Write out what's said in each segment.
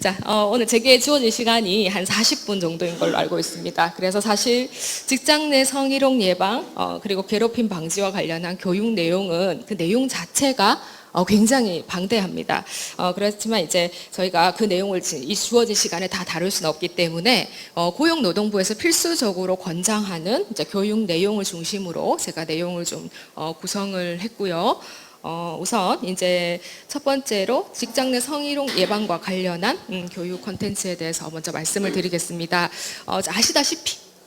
자, 오늘 제게 주어진 시간이 한 40분 정도인 걸로 알고 있습니다. 그래서 사실 직장 내 성희롱 예방, 그리고 괴롭힘 방지와 관련한 교육 내용은 그 내용 자체가 굉장히 방대합니다. 그렇지만 이제 저희가 그 내용을 이 주어진 시간에 다 다룰 수는 없기 때문에 고용노동부에서 필수적으로 권장하는 이제 교육 내용을 중심으로 제가 내용을 좀 구성을 했고요. 우선 이제 첫 번째로 직장 내 성희롱 예방과 관련한 교육 콘텐츠에 대해서 먼저 말씀을 드리겠습니다.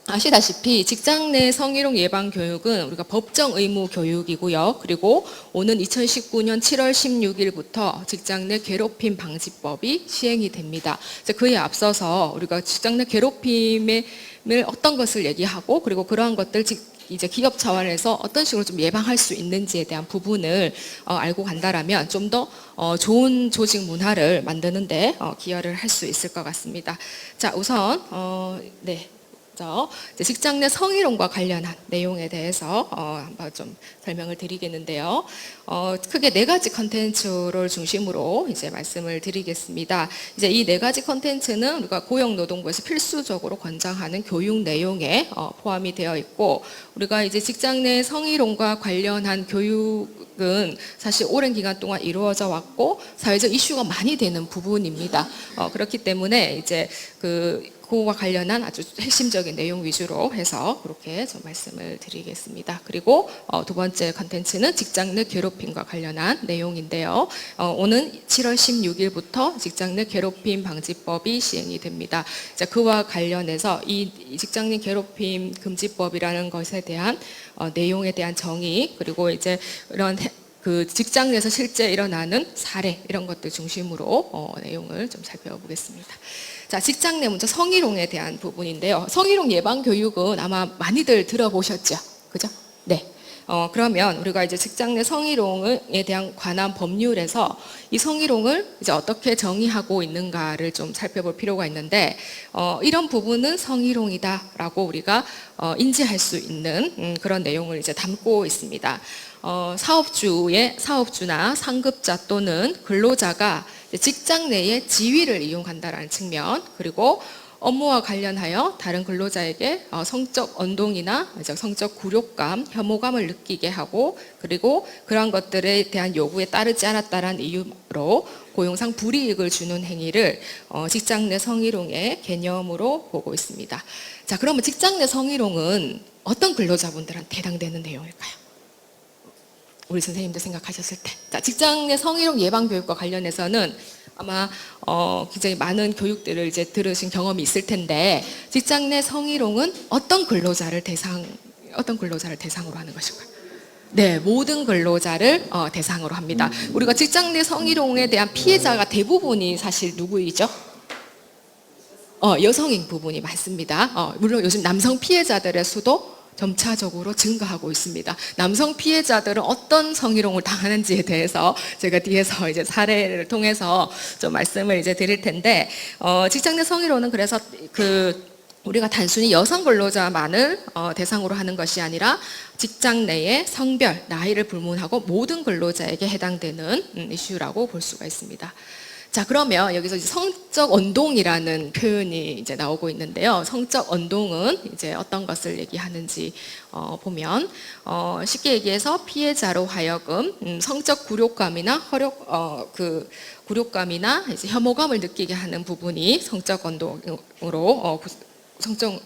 아시다시피 직장 내 성희롱 예방 교육은 우리가 법정 의무 교육이고요. 그리고 오는 2019년 7월 16일부터 직장 내 괴롭힘 방지법이 시행이 됩니다. 그에 앞서서 우리가 직장 내 괴롭힘을 어떤 것을 얘기하고 그리고 그러한 것들 이제 기업 차원에서 어떤 식으로 좀 예방할 수 있는지에 대한 부분을 알고 간다라면 좀 더 좋은 조직 문화를 만드는데 기여를 할 수 있을 것 같습니다. 자, 우선 직장 내 성희롱과 관련한 내용에 대해서 한번 좀 설명을 드리겠는데요. 크게 4가지 컨텐츠를 중심으로 이제 말씀을 드리겠습니다. 이제 이 4가지 컨텐츠는 우리가 고용노동부에서 필수적으로 권장하는 교육 내용에 포함이 되어 있고, 우리가 이제 직장 내 성희롱과 관련한 교육은 사실 오랜 기간 동안 이루어져 왔고 사회적 이슈가 많이 되는 부분입니다. 그렇기 때문에 이제 그와 관련한 아주 핵심적인 내용 위주로 해서 그렇게 좀 말씀을 드리겠습니다. 그리고 두 번째 컨텐츠는 직장 내 괴롭힘과 관련한 내용인데요. 오는 7월 16일부터 직장 내 괴롭힘 방지법이 시행이 됩니다. 자, 그와 관련해서 이 직장 내 괴롭힘 금지법이라는 것에 대한 내용에 대한 정의, 그리고 이제 이런 그 직장 내에서 실제 일어나는 사례 이런 것들 중심으로 내용을 좀 살펴보겠습니다. 자, 직장 내 먼저 성희롱에 대한 부분인데요. 성희롱 예방 교육은 아마 많이들 들어보셨죠? 그죠? 네. 그러면 우리가 이제 직장 내 성희롱에 대한 관한 법률에서 이 성희롱을 이제 어떻게 정의하고 있는가를 좀 살펴볼 필요가 있는데, 이런 부분은 성희롱이다라고 우리가 인지할 수 있는 그런 내용을 이제 담고 있습니다. 사업주나 상급자 또는 근로자가 직장 내의 지위를 이용한다라는 측면, 그리고 업무와 관련하여 다른 근로자에게 성적 언동이나 성적 굴욕감, 혐오감을 느끼게 하고, 그리고 그러한 것들에 대한 요구에 따르지 않았다라는 이유로 고용상 불이익을 주는 행위를 직장 내 성희롱의 개념으로 보고 있습니다. 자, 그러면 직장 내 성희롱은 어떤 근로자분들한테 해당되는 내용일까요? 우리 선생님들 생각하셨을 때. 자, 직장 내 성희롱 예방 교육과 관련해서는 아마 굉장히 많은 교육들을 이제 들으신 경험이 있을 텐데, 직장 내 성희롱은 어떤 근로자를 대상으로 하는 것일까요? 네, 모든 근로자를 대상으로 합니다. 우리가 직장 내 성희롱에 대한 피해자가 대부분이 사실 누구이죠? 여성인 부분이 많습니다. 물론 요즘 남성 피해자들의 수도 점차적으로 증가하고 있습니다. 남성 피해자들은 어떤 성희롱을 당하는지에 대해서 제가 뒤에서 이제 사례를 통해서 좀 말씀을 이제 드릴 텐데, 직장 내 성희롱은 그래서 우리가 단순히 여성 근로자만을 대상으로 하는 것이 아니라 직장 내의 성별, 나이를 불문하고 모든 근로자에게 해당되는 이슈라고 볼 수가 있습니다. 자, 그러면 여기서 이제 성적 언동이라는 표현이 이제 나오고 있는데요. 성적 언동은 이제 어떤 것을 얘기하는지 보면, 쉽게 얘기해서 피해자로 하여금 성적 굴욕감이나 굴욕감이나 이제 혐오감을 느끼게 하는 부분이 성적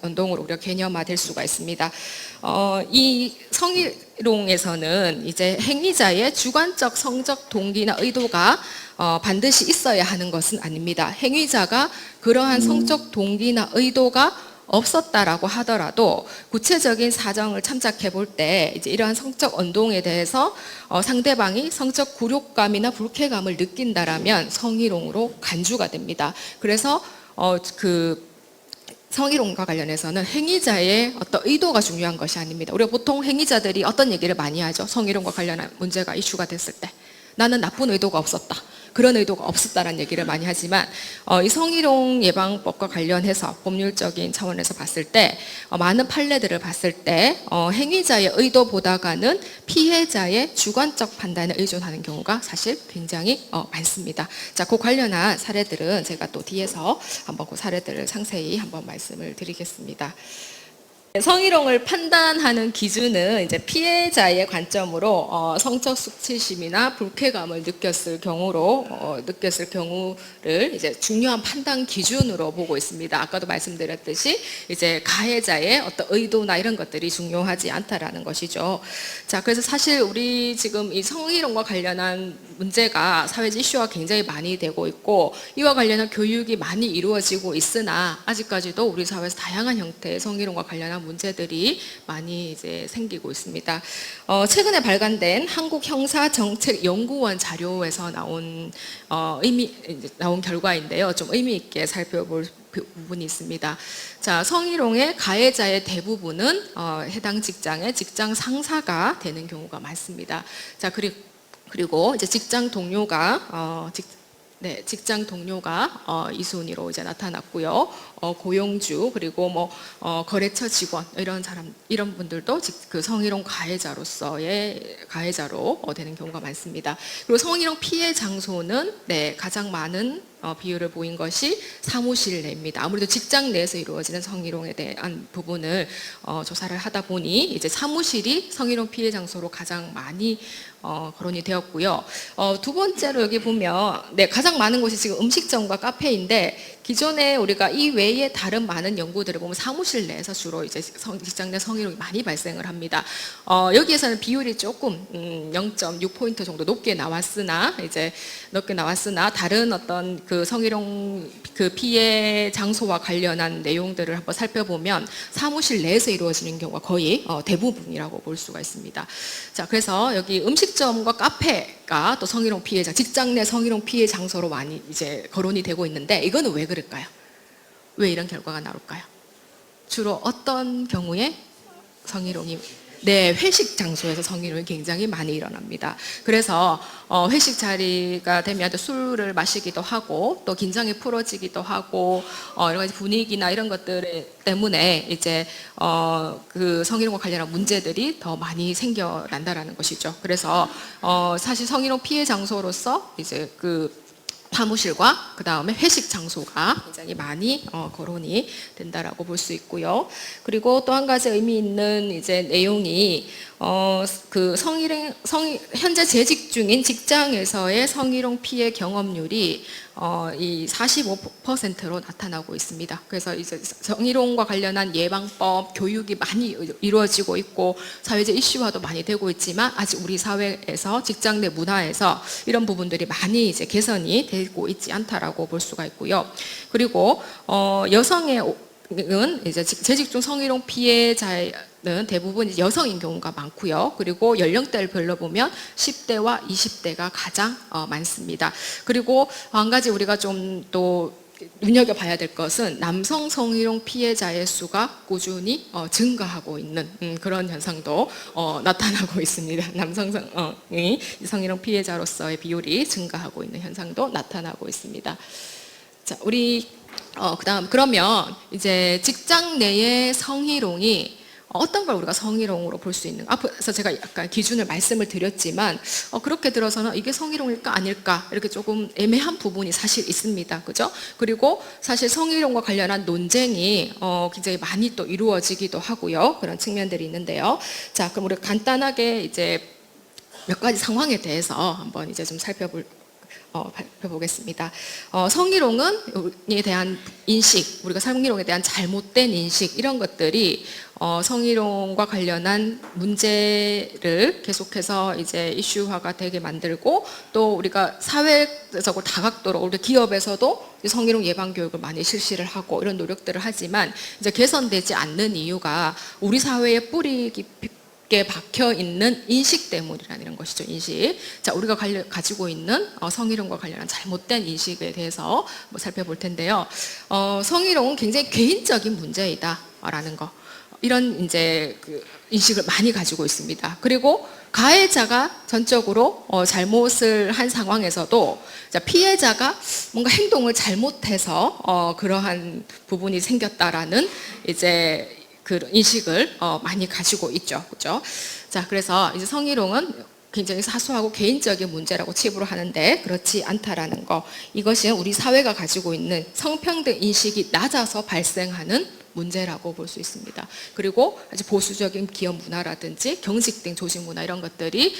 언동으로 우리가 개념화될 수가 있습니다. 이 성희롱에서는 이제 행위자의 주관적 성적 동기나 의도가 반드시 있어야 하는 것은 아닙니다. 행위자가 그러한 성적 동기나 의도가 없었다라고 하더라도 구체적인 사정을 참작해 볼 때 이제 이러한 성적 언동에 대해서 상대방이 성적 굴욕감이나 불쾌감을 느낀다라면 성희롱으로 간주가 됩니다. 그래서 성희롱과 관련해서는 행위자의 어떤 의도가 중요한 것이 아닙니다. 우리가 보통 행위자들이 어떤 얘기를 많이 하죠? 성희롱과 관련한 문제가 이슈가 됐을 때 나는 나쁜 의도가 없었다. 그런 의도가 없었다라는 얘기를 많이 하지만 이 성희롱 예방법과 관련해서 법률적인 차원에서 봤을 때 많은 판례들을 봤을 때 행위자의 의도보다가는 피해자의 주관적 판단에 의존하는 경우가 사실 굉장히 많습니다. 자, 그 관련한 사례들은 제가 또 뒤에서 한번 그 사례들을 상세히 한번 말씀을 드리겠습니다. 성희롱을 판단하는 기준은 이제 피해자의 관점으로 성적 수치심이나 불쾌감을 느꼈을 경우를 이제 중요한 판단 기준으로 보고 있습니다. 아까도 말씀드렸듯이 이제 가해자의 어떤 의도나 이런 것들이 중요하지 않다라는 것이죠. 자, 그래서 사실 우리 지금 이 성희롱과 관련한 문제가 사회적 이슈가 굉장히 많이 되고 있고 이와 관련한 교육이 많이 이루어지고 있으나 아직까지도 우리 사회에서 다양한 형태의 성희롱과 관련한 문제들이 많이 이제 생기고 있습니다. 최근에 발간된 한국형사정책연구원 자료에서 나온 결과인데요. 좀 의미 있게 살펴볼 부분이 있습니다. 자, 성희롱의 가해자의 대부분은 해당 직장의 직장 상사가 되는 경우가 많습니다. 자, 그리고 이제 직장 동료가 이 순위로 이제 나타났고요. 고용주 그리고 뭐 거래처 직원 이런 분들도 그 성희롱 가해자로 되는 경우가 많습니다. 그리고 성희롱 피해 장소는 가장 많은 비율을 보인 것이 사무실 내입니다. 아무래도 직장 내에서 이루어지는 성희롱에 대한 부분을 조사를 하다 보니 이제 사무실이 성희롱 피해 장소로 가장 많이 거론이 되었고요. 두 번째로 여기 보면 가장 많은 곳이 지금 음식점과 카페인데 기존에 우리가 이 외에 다른 많은 연구들을 보면 사무실 내에서 주로 이제 직장 내 성희롱이 많이 발생을 합니다. 여기에서는 비율이 조금 0.6포인트 정도 높게 나왔으나 다른 어떤 그 성희롱 그 피해 장소와 관련한 내용들을 한번 살펴보면 사무실 내에서 이루어지는 경우가 거의 대부분이라고 볼 수가 있습니다. 자, 그래서 여기 음식점과 카페가 또 성희롱 피해자, 직장 내 성희롱 피해 장소로 많이 이제 거론이 되고 있는데 이거는 왜 그럴까요? 왜 이런 결과가 나올까요? 주로 어떤 경우에 성희롱이 회식 장소에서 성희롱이 굉장히 많이 일어납니다. 그래서 회식 자리가 되면 또 술을 마시기도 하고 또 긴장이 풀어지기도 하고 여러 가지 분위기나 이런 것들 때문에 이제 그 성희롱과 관련한 문제들이 더 많이 생겨난다라는 것이죠. 그래서 사실 성희롱 피해 장소로서 이제 그 사무실과 그 다음에 회식 장소가 굉장히 많이 거론이 된다라고 볼 수 있고요. 그리고 또 한 가지 의미 있는 이제 내용이 그 현재 재직 중인 직장에서의 성희롱 피해 경험률이 이 45%로 나타나고 있습니다. 그래서 이제 성희롱과 관련한 예방법 교육이 많이 이루어지고 있고 사회적 이슈화도 많이 되고 있지만 아직 우리 사회에서 직장 내 문화에서 이런 부분들이 많이 이제 개선이 되고 있지 않다라고 볼 수가 있고요. 그리고 여성의 이제 재직 중 성희롱 피해자는 대부분 여성인 경우가 많고요. 그리고 연령대를 별로 보면 10대와 20대가 가장 많습니다. 그리고 한 가지 우리가 좀 또 눈여겨봐야 될 것은 남성 성희롱 피해자의 수가 꾸준히 증가하고 있는 그런 현상도 나타나고 있습니다. 남성이 성희롱 피해자로서의 비율이 증가하고 있는 현상도 나타나고 있습니다. 자, 우리 그러면 이제 직장 내의 성희롱이 어떤 걸 우리가 성희롱으로 볼 수 있는가? 앞에서 제가 약간 기준을 말씀을 드렸지만 그렇게 들어서는 이게 성희롱일까 아닐까 이렇게 조금 애매한 부분이 사실 있습니다. 그죠? 그리고 사실 성희롱과 관련한 논쟁이 굉장히 많이 또 이루어지기도 하고요. 그런 측면들이 있는데요. 자, 그럼 우리가 간단하게 이제 몇 가지 상황에 대해서 한번 이제 좀 살펴보겠습니다. 성희롱에 대한 인식, 우리가 성희롱에 대한 잘못된 인식 이런 것들이 성희롱과 관련한 문제를 계속해서 이제 이슈화가 되게 만들고 또 우리가 사회적으로 다각도로 우리 기업에서도 성희롱 예방 교육을 많이 실시를 하고 이런 노력들을 하지만 이제 개선되지 않는 이유가 우리 사회의 뿌리 깊게 박혀 있는 인식 때문이라는 것이죠. 인식. 자, 우리가 가지고 있는 성희롱과 관련한 잘못된 인식에 대해서 살펴볼 텐데요. 성희롱은 굉장히 개인적인 문제이다라는 거. 이런 이제 인식을 많이 가지고 있습니다. 그리고 가해자가 전적으로 잘못을 한 상황에서도 피해자가 뭔가 행동을 잘못해서 그러한 부분이 생겼다라는 이제 그 인식을 많이 가지고 있죠. 그죠? 자, 그래서 이제 성희롱은 굉장히 사소하고 개인적인 문제라고 치부를 하는데 그렇지 않다라는 거. 이것이 우리 사회가 가지고 있는 성평등 인식이 낮아서 발생하는 문제라고 볼 수 있습니다. 그리고 아주 보수적인 기업 문화라든지 경직 등 조직 문화 이런 것들이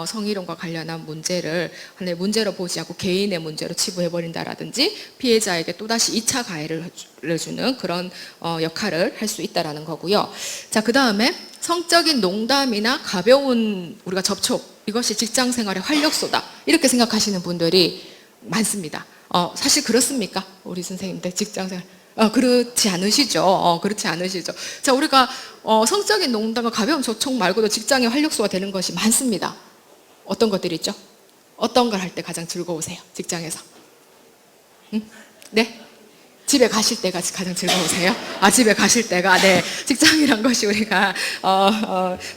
성희롱과 관련한 문제를 하나의 문제로 보지 않고 개인의 문제로 치부해버린다라든지 피해자에게 또다시 2차 가해를 주는 그런 역할을 할 수 있다라는 거고요. 자, 그 다음에 성적인 농담이나 가벼운 우리가 접촉, 이것이 직장 생활의 활력소다 이렇게 생각하시는 분들이 많습니다. 사실 그렇습니까? 우리 선생님들 직장 생활 그렇지 않으시죠? 그렇지 않으시죠? 자, 우리가 성적인 농담과 가벼운 접촉 말고도 직장의 활력소가 되는 것이 많습니다. 어떤 것들이 있죠? 어떤 걸 할 때 가장 즐거우세요? 직장에서? 응? 네? 집에 가실 때가 가장 즐거우세요? 집에 가실 때가, 네. 직장이란 것이 우리가,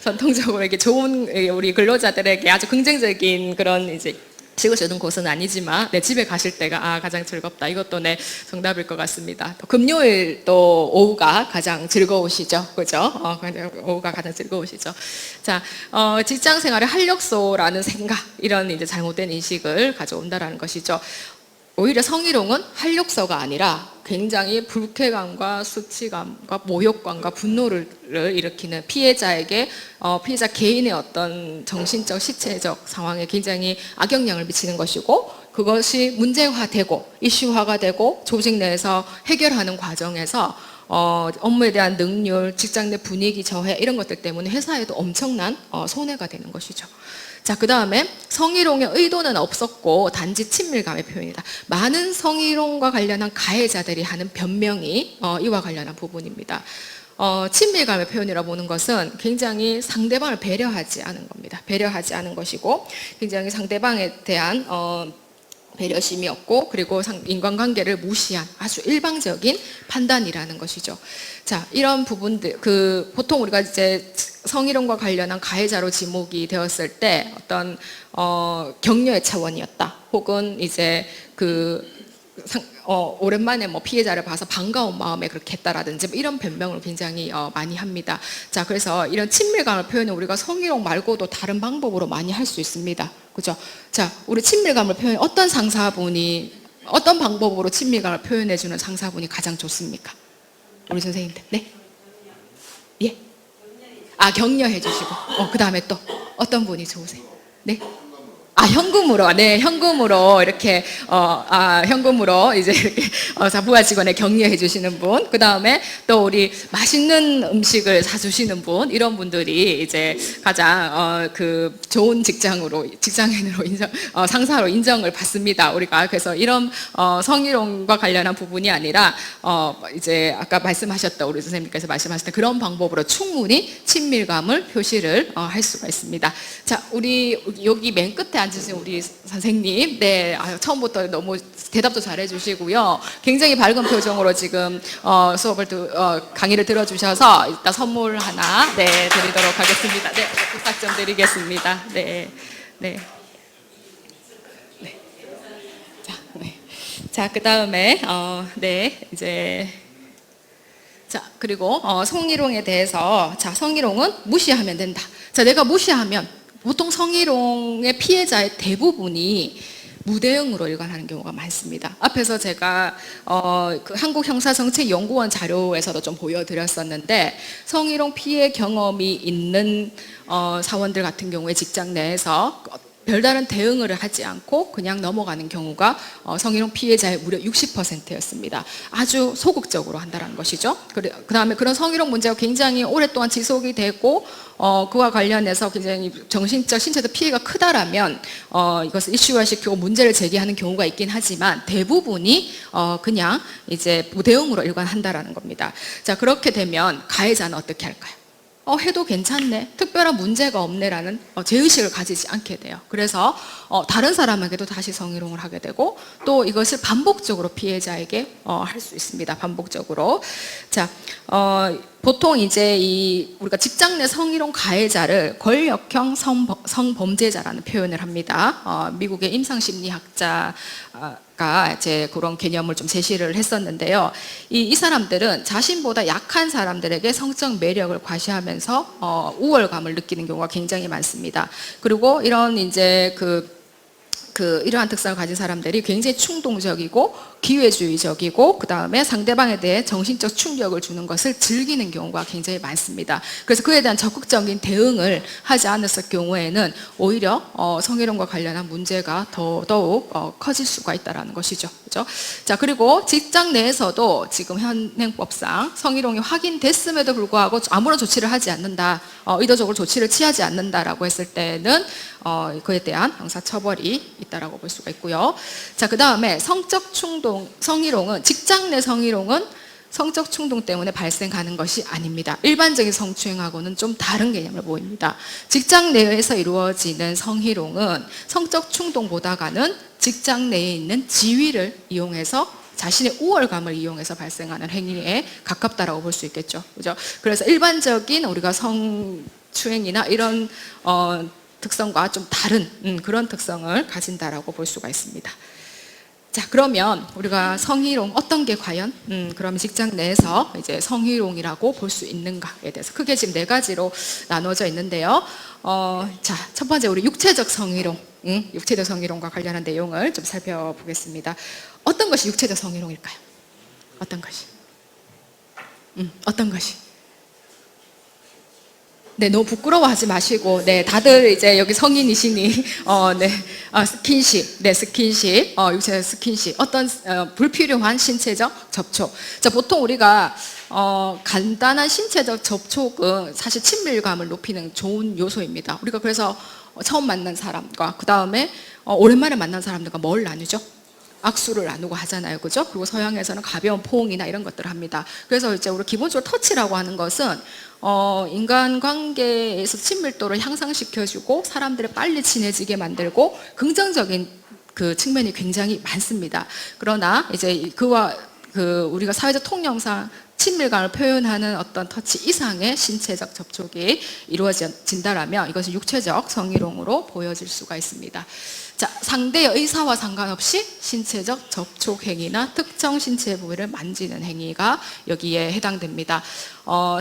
전통적으로 이렇게 좋은, 우리 근로자들에게 아주 긍정적인 그런 이제 식을 주는 곳은 아니지만, 네, 집에 가실 때가, 가장 즐겁다. 이것도 네, 정답일 것 같습니다. 또 금요일 또 오후가 가장 즐거우시죠? 그죠? 오후가 가장 즐거우시죠? 자, 직장 생활의 활력소라는 생각, 이런 이제 잘못된 인식을 가져온다라는 것이죠. 오히려 성희롱은 활력소가 아니라 굉장히 불쾌감과 수치감과 모욕감과 분노를 일으키는 피해자에게 피해자 개인의 어떤 정신적 신체적 상황에 굉장히 악영향을 미치는 것이고 그것이 문제화되고 이슈화가 되고 조직 내에서 해결하는 과정에서 업무에 대한 능률, 직장 내 분위기 저해 이런 것들 때문에 회사에도 엄청난 손해가 되는 것이죠. 자, 그 다음에 성희롱의 의도는 없었고 단지 친밀감의 표현이다. 많은 성희롱과 관련한 가해자들이 하는 변명이 이와 관련한 부분입니다. 친밀감의 표현이라 보는 것은 굉장히 상대방을 배려하지 않은 겁니다. 배려하지 않은 것이고 굉장히 상대방에 대한 배려심이 없고 그리고 인간관계를 무시한 아주 일방적인 판단이라는 것이죠. 자, 이런 부분들 보통 우리가 이제 성희롱과 관련한 가해자로 지목이 되었을 때 어떤 격려의 차원이었다. 혹은 이제 오랜만에 뭐 피해자를 봐서 반가운 마음에 그렇게 했다라든지 뭐 이런 변명을 굉장히 많이 합니다. 자, 그래서 이런 친밀감을 표현은 우리가 성희롱 말고도 다른 방법으로 많이 할 수 있습니다. 그죠? 자, 우리 친밀감을 표현 어떤 상사분이 어떤 방법으로 친밀감을 표현해주는 상사분이 가장 좋습니까? 우리 선생님들, 네? 예? 격려해 주시고 그 다음에 또 어떤 분이 좋으세요? 네? 현금으로, 네, 현금으로 이렇게, 현금으로 이제 이렇게, 부하 직원에 격려해 주시는 분, 그 다음에 또 우리 맛있는 음식을 사주시는 분, 이런 분들이 이제 가장, 좋은 직장인으로 상사로 인정을 받습니다. 우리가. 그래서 이런, 성희롱과 관련한 부분이 아니라, 이제 아까 말씀하셨던, 우리 선생님께서 말씀하셨던 그런 방법으로 충분히 친밀감을 표시를 할 수가 있습니다. 자, 우리 여기 맨 끝에 앉으신 우리 선생님, 네, 처음부터 너무 대답도 잘해주시고요. 굉장히 밝은 표정으로 지금 강의를 들어주셔서 이따 선물 하나 드리도록 하겠습니다. 네, 부탁 좀 드리겠습니다. 네, 네, 네. 자, 네. 자, 그 다음에 이제. 자, 그리고 성희롱에 대해서 성희롱은 무시하면 된다. 자, 내가 무시하면 보통 성희롱의 피해자의 대부분이 무대응으로 일관하는 경우가 많습니다. 앞에서 제가 한국형사정책연구원 자료에서도 좀 보여드렸었는데 성희롱 피해 경험이 있는 사원들 같은 경우에 직장 내에서 별다른 대응을 하지 않고 그냥 넘어가는 경우가 성희롱 피해자의 무려 60%였습니다. 아주 소극적으로 한다는 것이죠. 그 다음에 그런 성희롱 문제가 굉장히 오랫동안 지속이 되고 그와 관련해서 굉장히 정신적, 신체적 피해가 크다라면 이것을 이슈화시키고 문제를 제기하는 경우가 있긴 하지만 대부분이 그냥 이제 무대응으로 일관한다라는 겁니다. 자, 그렇게 되면 가해자는 어떻게 할까요? 해도 괜찮네, 특별한 문제가 없네라는 죄의식을 가지지 않게 돼요. 그래서 다른 사람에게도 다시 성희롱을 하게 되고, 또 이것을 반복적으로 피해자에게 할 수 있습니다. 반복적으로. 자, 보통 이제 우리가 직장 내 성희롱 가해자를 권력형 성범죄자라는 표현을 합니다. 미국의 임상심리학자가 이제 그런 개념을 좀 제시를 했었는데요. 이 사람들은 자신보다 약한 사람들에게 성적 매력을 과시하면서 우월감을 느끼는 경우가 굉장히 많습니다. 그리고 이런 이제 이러한 특성을 가진 사람들이 굉장히 충동적이고 기회주의적이고, 그 다음에 상대방에 대해 정신적 충격을 주는 것을 즐기는 경우가 굉장히 많습니다. 그래서 그에 대한 적극적인 대응을 하지 않았을 경우에는 오히려 성희롱과 관련한 문제가 더더욱 커질 수가 있다는 것이죠. 그죠? 자, 그리고 직장 내에서도 지금 현행법상 성희롱이 확인됐음에도 불구하고 아무런 조치를 하지 않는다, 의도적으로 조치를 취하지 않는다라고 했을 때는 그에 대한 형사처벌이 있다라고 볼 수가 있고요. 자, 그 다음에 성희롱은, 직장 내 성희롱은 성적 충동 때문에 발생하는 것이 아닙니다. 일반적인 성추행하고는 좀 다른 개념을 보입니다. 직장 내에서 이루어지는 성희롱은 성적 충동보다가는 직장 내에 있는 지위를 이용해서, 자신의 우월감을 이용해서 발생하는 행위에 가깝다라고 볼 수 있겠죠. 그죠? 그래서 일반적인 우리가 성추행이나 이런 특성과 좀 다른 그런 특성을 가진다라고 볼 수가 있습니다. 자, 그러면 우리가 성희롱 어떤 게 과연 그러면 직장 내에서 이제 성희롱이라고 볼 수 있는가에 대해서 크게 지금 4가지로 나눠져 있는데요. 자, 첫 번째 우리 육체적 성희롱, 육체적 성희롱과 관련한 내용을 좀 살펴보겠습니다. 어떤 것이 육체적 성희롱일까요? 어떤 것이? 어떤 것이? 네, 너무 부끄러워하지 마시고, 네, 다들 이제 여기 성인이시니, 스킨십, 네, 스킨십, 육체적 스킨십, 어떤 불필요한 신체적 접촉. 자, 보통 우리가 간단한 신체적 접촉은 사실 친밀감을 높이는 좋은 요소입니다. 우리가 그래서 처음 만난 사람과 그 다음에 오랜만에 만난 사람들과 뭘 나누죠? 악수를 나누고 하잖아요. 그죠? 그리고 서양에서는 가벼운 포옹이나 이런 것들을 합니다. 그래서 이제 우리 기본적으로 터치라고 하는 것은 인간관계에서 친밀도를 향상시켜주고 사람들이 빨리 친해지게 만들고 긍정적인 그 측면이 굉장히 많습니다. 그러나 이제 우리가 사회적 통념상 친밀감을 표현하는 어떤 터치 이상의 신체적 접촉이 이루어진다라면 이것은 육체적 성희롱으로 보여질 수가 있습니다. 자, 상대의 의사와 상관없이 신체적 접촉 행위나 특정 신체 부위를 만지는 행위가 여기에 해당됩니다.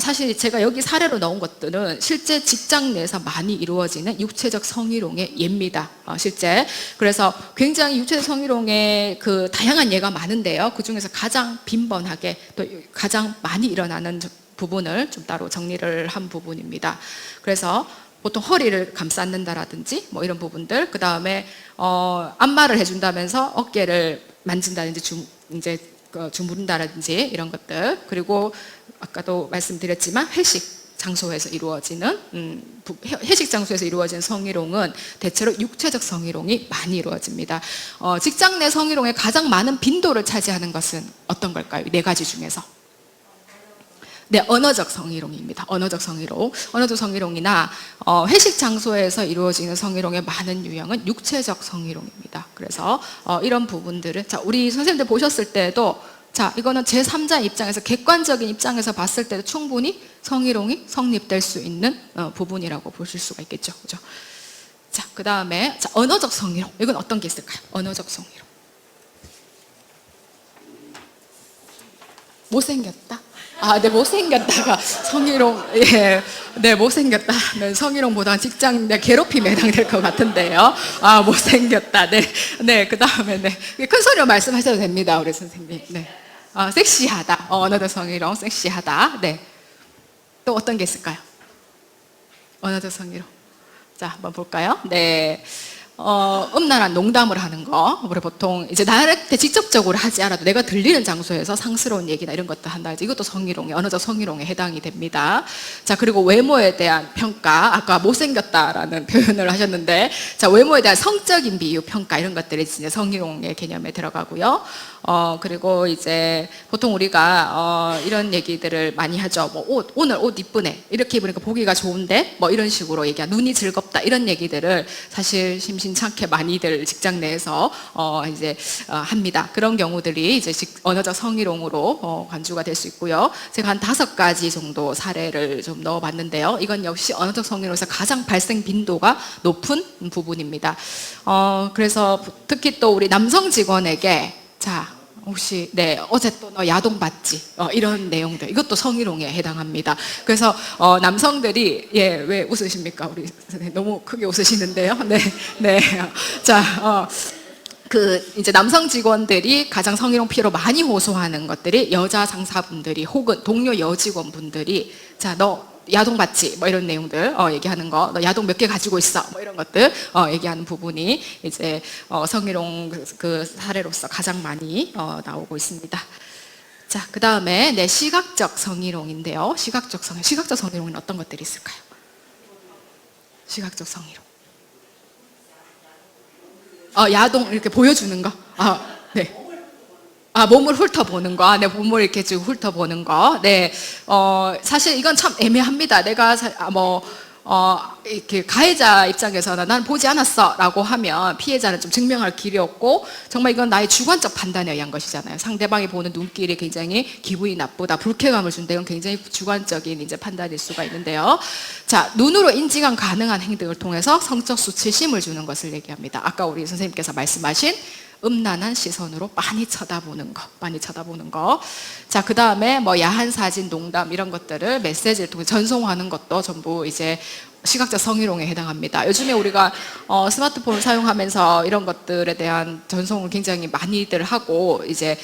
사실 제가 여기 사례로 넣은 것들은 실제 직장 내에서 많이 이루어지는 육체적 성희롱의 예입니다. 실제. 그래서 굉장히 육체적 성희롱의 그 다양한 예가 많은데요. 그 중에서 가장 빈번하게 또 가장 많이 일어나는 부분을 좀 따로 정리를 한 부분입니다. 그래서 보통 허리를 감싼다라든지 뭐 이런 부분들, 그 다음에 안마를 해준다면서 어깨를 만진다든지 주무른다든지 이런 것들, 그리고 아까도 말씀드렸지만 회식 장소에서 이루어지는 성희롱은 대체로 육체적 성희롱이 많이 이루어집니다. 직장 내 성희롱의 가장 많은 빈도를 차지하는 것은 어떤 걸까요? 4가지 중에서. 네, 언어적 성희롱입니다. 언어적 성희롱. 언어적 성희롱이나 회식 장소에서 이루어지는 성희롱의 많은 유형은 육체적 성희롱입니다. 그래서 이런 부분들은, 자, 우리 선생님들 보셨을 때도, 자, 이거는 제3자 입장에서, 객관적인 입장에서 봤을 때도 충분히 성희롱이 성립될 수 있는 부분이라고 보실 수가 있겠죠. 그죠? 자, 그 다음에 언어적 성희롱. 이건 어떤 게 있을까요? 언어적 성희롱. 못생겼다? 네, 못생겼다가 성희롱, 예, 네, 못생겼다는 성희롱보다 직장 내 괴롭힘에 해당될 것 같은데요. 못생겼다, 네, 네, 그 다음에, 네, 큰 소리로 말씀하셔도 됩니다, 우리 선생님. 네, 섹시하다, 언어적 성희롱, 섹시하다, 네. 또 어떤 게 있을까요? 언어적 성희롱. 자, 한번 볼까요? 네. 음란한 농담을 하는 거, 우리 보통 이제 나한테 직접적으로 하지 않아도 내가 들리는 장소에서 상스러운 얘기나 이런 것도 한다. 이것도 성희롱에, 언어적 성희롱에 해당이 됩니다. 자, 그리고 외모에 대한 평가, 아까 못생겼다라는 표현을 하셨는데, 자, 외모에 대한 성적인 비유 평가 이런 것들이 이제 성희롱의 개념에 들어가고요. 그리고 이제 보통 우리가 이런 얘기들을 많이 하죠. 뭐 오늘 옷 이쁘네. 이렇게 입으니까 보기가 좋은데 뭐 이런 식으로 얘기하 눈이 즐겁다. 이런 얘기들을 사실 심심찮게 많이들 직장 내에서 이제 합니다. 그런 경우들이 이제 언어적 성희롱으로 간주가 될 수 있고요. 제가 한 5가지 정도 사례를 좀 넣어봤는데요. 이건 역시 언어적 성희롱에서 가장 발생 빈도가 높은 부분입니다. 그래서 특히 또 우리 남성 직원에게 자 혹시 어제 또 너 야동 봤지? 이런 내용들 이것도 성희롱에 해당합니다. 그래서 남성들이 왜 웃으십니까? 우리 너무 크게 웃으시는데요. 자 이제 남성 직원들이 가장 성희롱 피해로 많이 호소하는 것들이 여자 상사분들이 혹은 동료 여직원분들이 자 너 야동 봤지? 뭐 이런 내용들 얘기하는 거, 너 야동 몇 개 가지고 있어? 뭐 이런 것들 얘기하는 부분이 이제 성희롱 그 사례로서 가장 많이 나오고 있습니다. 자, 그 다음에 시각적 성희롱인데요. 시각적 성희롱은 어떤 것들이 있을까요? 시각적 성희롱. 야동 이렇게 보여주는 거. 네. 몸을 훑어보는 거. 몸을 이렇게 쭉 훑어보는 거. 사실 이건 참 애매합니다. 내가 이렇게 가해자 입장에서는 난 보지 않았어 라고 하면 피해자는 좀 증명할 길이 없고 정말 이건 나의 주관적 판단에 의한 것이잖아요. 상대방이 보는 눈길이 굉장히 기분이 나쁘다, 불쾌감을 준다. 이건 굉장히 주관적인 이제 판단일 수가 있는데요. 자, 눈으로 인지가 가능한 행동을 통해서 성적 수치심을 주는 것을 얘기합니다. 아까 우리 선생님께서 말씀하신 음란한 시선으로 많이 쳐다보는 거. 자, 그 다음에 야한 사진, 농담 이런 것들을 메시지를 통해 전송하는 것도 전부 이제 시각적 성희롱에 해당합니다. 요즘에 우리가 스마트폰을 사용하면서 이런 것들에 대한 전송을 굉장히 많이들 하고 이제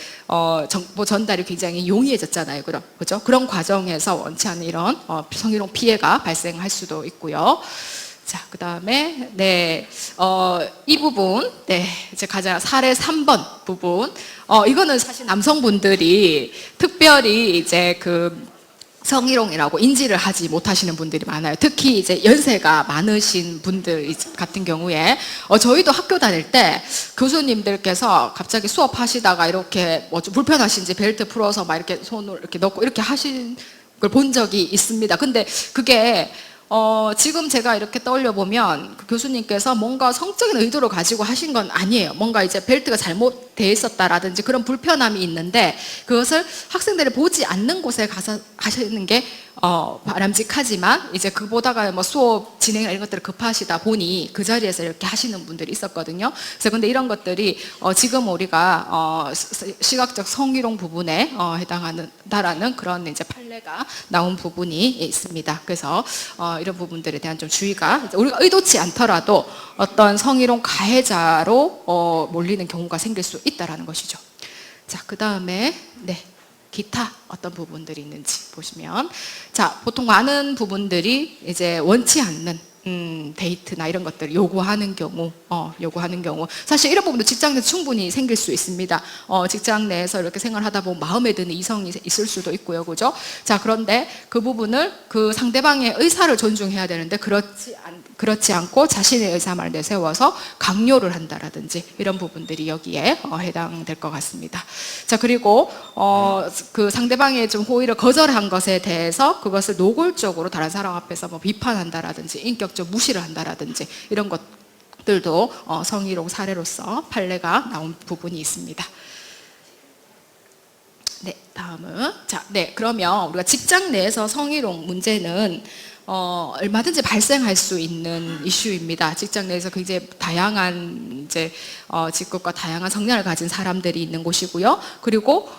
정보 전달이 굉장히 용이해졌잖아요. 그죠? 그런 과정에서 원치 않는 이런 성희롱 피해가 발생할 수도 있고요. 자, 그 다음에, 이 부분, 이제 가장 사례 3번 부분. 이거는 사실 남성분들이 특별히 이제 성희롱이라고 인지를 하지 못하시는 분들이 많아요. 특히 이제 연세가 많으신 분들 같은 경우에, 저희도 학교 다닐 때 교수님들께서 갑자기 수업하시다가 이렇게 좀 불편하신지 벨트 풀어서 막 이렇게 손을 이렇게 넣고 이렇게 하신 걸 본 적이 있습니다. 근데 그게 지금 제가 이렇게 떠올려 보면 그 교수님께서 뭔가 성적인 의도를 가지고 하신 건 아니에요. 뭔가 이제 벨트가 잘못되어 있었다라든지 그런 불편함이 있는데 그것을 학생들이 보지 않는 곳에 가서 하시는 게 바람직하지만 이제 보다가 수업 진행 이런 것들을 급하시다 보니 그 자리에서 이렇게 하시는 분들이 있었거든요. 그래서 근데 이런 것들이 지금 우리가 시각적 성희롱 부분에 해당한다라는 그런 이제 판례가 나온 부분이 있습니다. 그래서 이런 부분들에 대한 좀 주의가 우리가 의도치 않더라도 어떤 성희롱 가해자로 몰리는 경우가 생길 수 있다라는 것이죠. 자, 그 다음에 기타 어떤 부분들이 있는지 보시면 자, 보통 많은 부분들이 이제 원치 않는 데이트나 이런 것들을 요구하는 경우 사실 이런 부분도 직장 내에서 충분히 생길 수 있습니다. 직장 내에서 이렇게 생활하다 보면 마음에 드는 이성이 있을 수도 있고요, 그죠? 자, 그런데 그 부분을 그 상대방의 의사를 존중해야 되는데 그렇지 않고 자신의 의사만을 내세워서 강요를 한다라든지 이런 부분들이 여기에 해당될 것 같습니다. 자, 그리고 그 상대방의 좀 호의를 거절한 것에 대해서 그것을 노골적으로 다른 사람 앞에서 비판한다라든지 인격적 무시를 한다라든지 이런 것들도 성희롱 사례로서 판례가 나온 부분이 있습니다. 다음은 그러면 우리가 직장 내에서 성희롱 문제는 얼마든지 발생할 수 있는 이슈입니다. 직장 내에서 굉장히 다양한 이제 직급과 다양한 성향을 가진 사람들이 있는 곳이고요. 그리고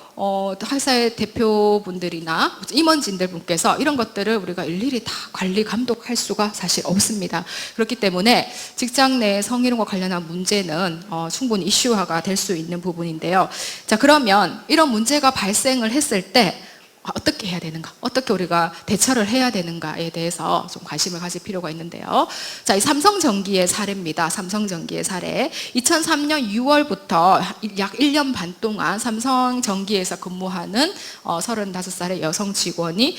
회사의 대표분들이나 임원진들 분께서 이런 것들을 우리가 일일이 다 관리 감독할 수가 사실 없습니다. 그렇기 때문에 직장 내 성희롱과 관련한 문제는 충분히 이슈화가 될 수 있는 부분인데요. 자, 그러면 이런 문제가 발생을 했을 때 어떻게 해야 되는가? 어떻게 우리가 대처를 해야 되는가에 대해서 좀 관심을 가질 필요가 있는데요. 자, 이 삼성전기의 사례입니다. 삼성전기의 사례. 2003년 6월부터 약 1년 반 동안 삼성전기에서 근무하는 35살의 여성 직원이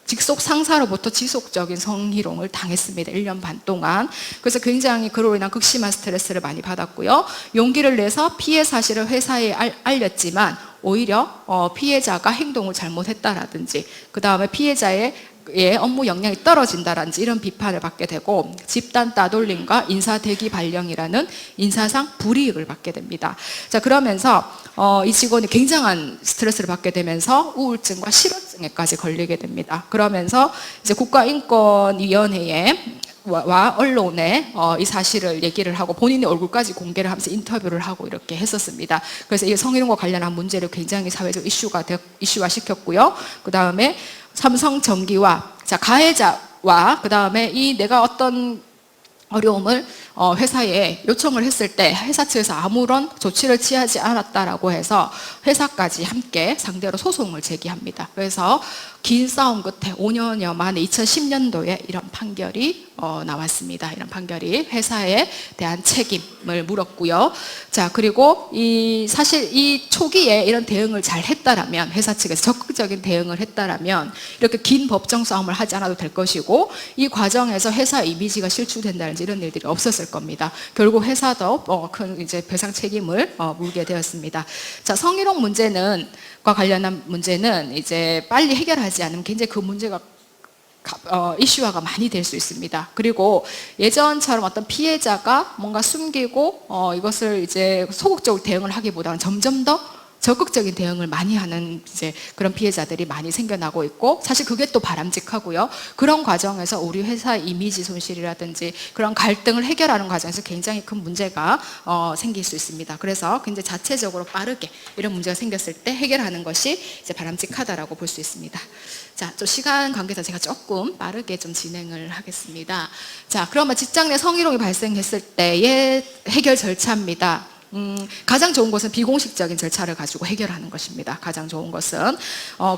직속 상사로부터 지속적인 성희롱을 당했습니다. 1년 반 동안. 그래서 굉장히 그로 인한 극심한 스트레스를 많이 받았고요. 용기를 내서 피해 사실을 회사에 알렸지만 오히려 피해자가 행동을 잘못했다라든지 그 다음에 피해자의 업무 역량이 떨어진다라든지 이런 비판을 받게 되고 집단 따돌림과 인사 대기 발령이라는 인사상 불이익을 받게 됩니다. 자, 그러면서 이 직원이 굉장한 스트레스를 받게 되면서 우울증과 실어증에까지 걸리게 됩니다. 그러면서 이제 국가인권위원회에 와 언론에 이 사실을 얘기를 하고 본인의 얼굴까지 공개를 하면서 인터뷰를 하고 이렇게 했었습니다. 그래서 이 성희롱과 관련한 문제를 굉장히 사회적 이슈화 시켰고요. 그 다음에 삼성전기와 가해자와 그 다음에 내가 어떤 어려움을 회사에 요청을 했을 때 회사 측에서 아무런 조치를 취하지 않았다라고 해서 회사까지 함께 상대로 소송을 제기합니다. 그래서 긴 싸움 끝에 5년여 만에 2010년도에 이런 판결이 나왔습니다. 이런 판결이 회사에 대한 책임을 물었고요. 자, 그리고 사실 이 초기에 이런 대응을 잘 했다라면 회사 측에서 적극적인 대응을 했다라면 이렇게 긴 법정 싸움을 하지 않아도 될 것이고 이 과정에서 회사 이미지가 실추된다든지 이런 일들이 없었을 겁니다. 결국 회사도 큰 이제 배상 책임을 물게 되었습니다. 자, 성희롱 과 관련한 문제는 이제 빨리 해결하지 않으면 굉장히 그 문제가 이슈화가 많이 될 수 있습니다. 그리고 예전처럼 어떤 피해자가 뭔가 숨기고 이것을 이제 소극적으로 대응을 하기보다는 점점 더 적극적인 대응을 많이 하는 이제 그런 피해자들이 많이 생겨나고 있고 사실 그게 또 바람직하고요. 그런 과정에서 우리 회사 이미지 손실이라든지 그런 갈등을 해결하는 과정에서 굉장히 큰 문제가 생길 수 있습니다. 그래서 굉장히 자체적으로 빠르게 이런 문제가 생겼을 때 해결하는 것이 이제 바람직하다라고 볼 수 있습니다. 자, 또 시간 관계상 제가 조금 빠르게 좀 진행을 하겠습니다. 자, 그러면 직장 내 성희롱이 발생했을 때의 해결 절차입니다. 가장 좋은 것은 비공식적인 절차를 가지고 해결하는 것입니다. 가장 좋은 것은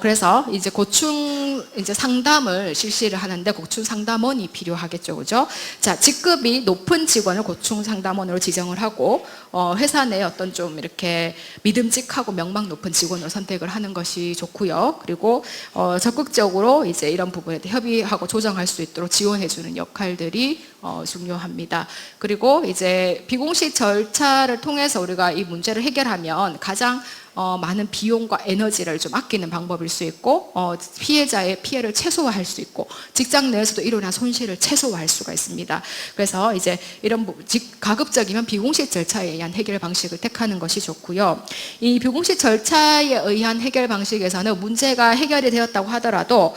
그래서 이제 고충 이제 상담을 실시를 하는데 고충 상담원이 필요하겠죠, 그죠? 자, 직급이 높은 직원을 고충 상담원으로 지정을 하고 회사 내 어떤 좀 이렇게 믿음직하고 명망 높은 직원으로 선택을 하는 것이 좋고요. 그리고 적극적으로 이제 이런 부분에 대해 협의하고 조정할 수 있도록 지원해주는 역할들이 중요합니다. 그리고 이제 비공식 절차를 통해서 우리가 이 문제를 해결하면 가장 많은 비용과 에너지를 좀 아끼는 방법일 수 있고 피해자의 피해를 최소화할 수 있고 직장 내에서도 일어난 손실을 최소화할 수가 있습니다. 그래서 이제 이런 가급적이면 비공식 절차에 의한 해결 방식을 택하는 것이 좋고요. 이 비공식 절차에 의한 해결 방식에서는 문제가 해결이 되었다고 하더라도